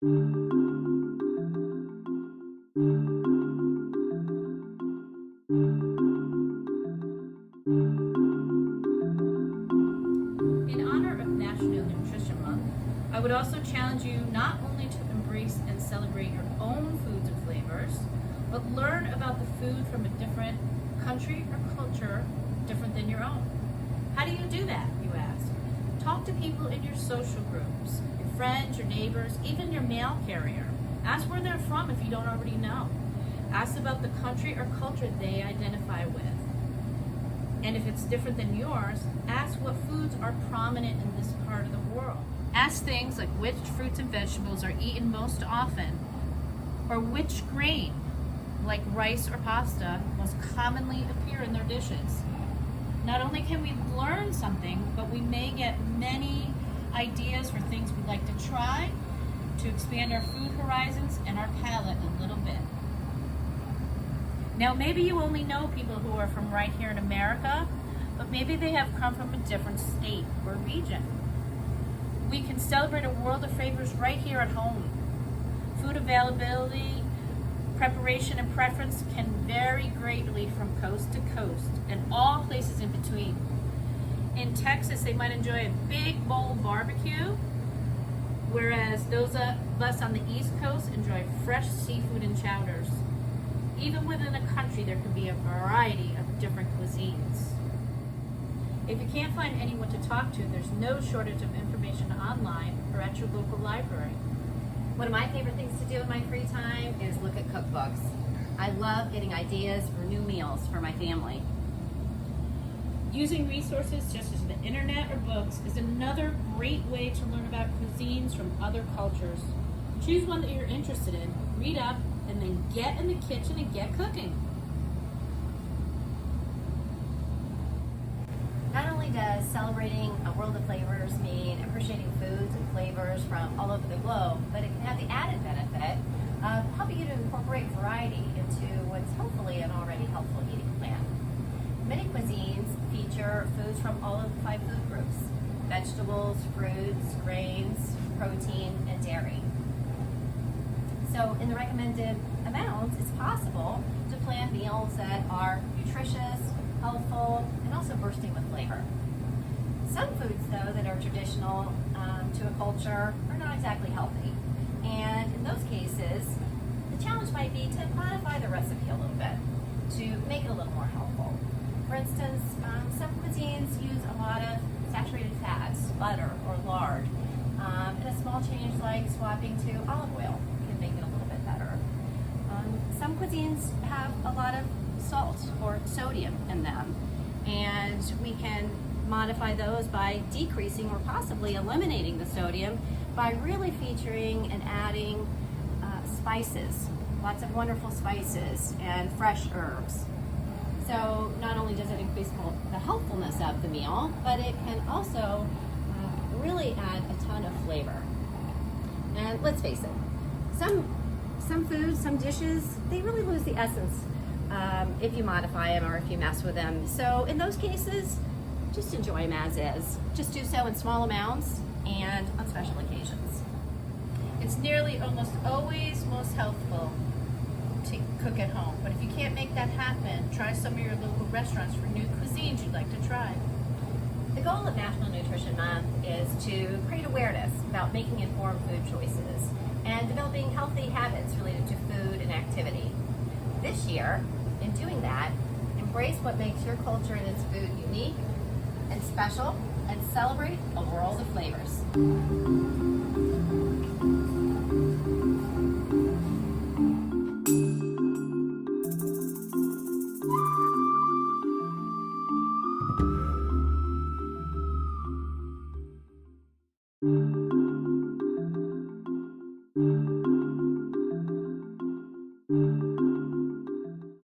In honor of National Nutrition Month, I would also challenge you not only to embrace and celebrate your own foods and flavors, but learn about the food from a different country or culture different than your own. How do you do that, you ask? Talk to people in your social groups, your friends, your neighbors, even your mail carrier. Ask where they're from if you don't already know. Ask about the country or culture they identify with. And if it's different than yours, ask what foods are prominent in this part of the world. Ask things like which fruits and vegetables are eaten most often, or which grain, like rice or pasta, most commonly appear in their dishes. Not only can we learn something, but we may get many ideas for things we'd like to try to expand our food horizons and our palate a little bit. Now, maybe you only know people who are from right here in America, but maybe they have come from a different state or region. We can celebrate a world of flavors right here at home. Food availability, preparation, and preference can vary greatly from coast to coast and all places in between. In Texas, they might enjoy a big bowl barbecue, whereas those of us on the East Coast enjoy fresh seafood and chowders. Even within a country, there can be a variety of different cuisines. If you can't find anyone to talk to, there's no shortage of information online or at your local library. One of my favorite things to do in my free time is look at cookbooks. I love getting ideas for new meals for my family. Using resources such as the internet or books is another great way to learn about cuisines from other cultures. Choose one that you're interested in, read up, and then get in the kitchen and get cooking. Not only does celebrating a world of flavors mean appreciating foods and flavors from all over the globe, but it can have the added benefit of helping you to incorporate variety into what's hopefully an already helpful eating plan. Many cuisines feature foods from all of the 5 food groups: vegetables, fruits, grains, protein, and dairy. So in the recommended amounts, it's possible to plan meals that are nutritious, helpful, and also bursting with flavor. Some foods, though, that are traditional to a culture are not exactly healthy. And in those cases, the challenge might be to modify the recipe a little bit to make it a little more helpful. For instance, some cuisines use a lot of saturated fats, butter, or lard. And a small change like swapping to olive oil can make it a little bit better. Some cuisines have a lot of salt or sodium in them, and we can modify those by decreasing or possibly eliminating the sodium by really featuring and adding spices, lots of wonderful spices and fresh herbs. So not only does it increase the healthfulness of the meal, but it can also really add a ton of flavor. And let's face it, some foods, some dishes, they really lose the essence if you modify them or if you mess with them. So in those cases, just enjoy them as is. Just do so in small amounts and on special occasions. It's nearly almost always most healthful to cook at home, but if you can't make that happen, try some of your local restaurants for new cuisines you'd like to try. The goal of National Nutrition Month is to create awareness about making informed food choices and developing healthy habits related to food and activity. This year, in doing that, embrace what makes your culture and its food unique and special, and celebrate a world of flavors.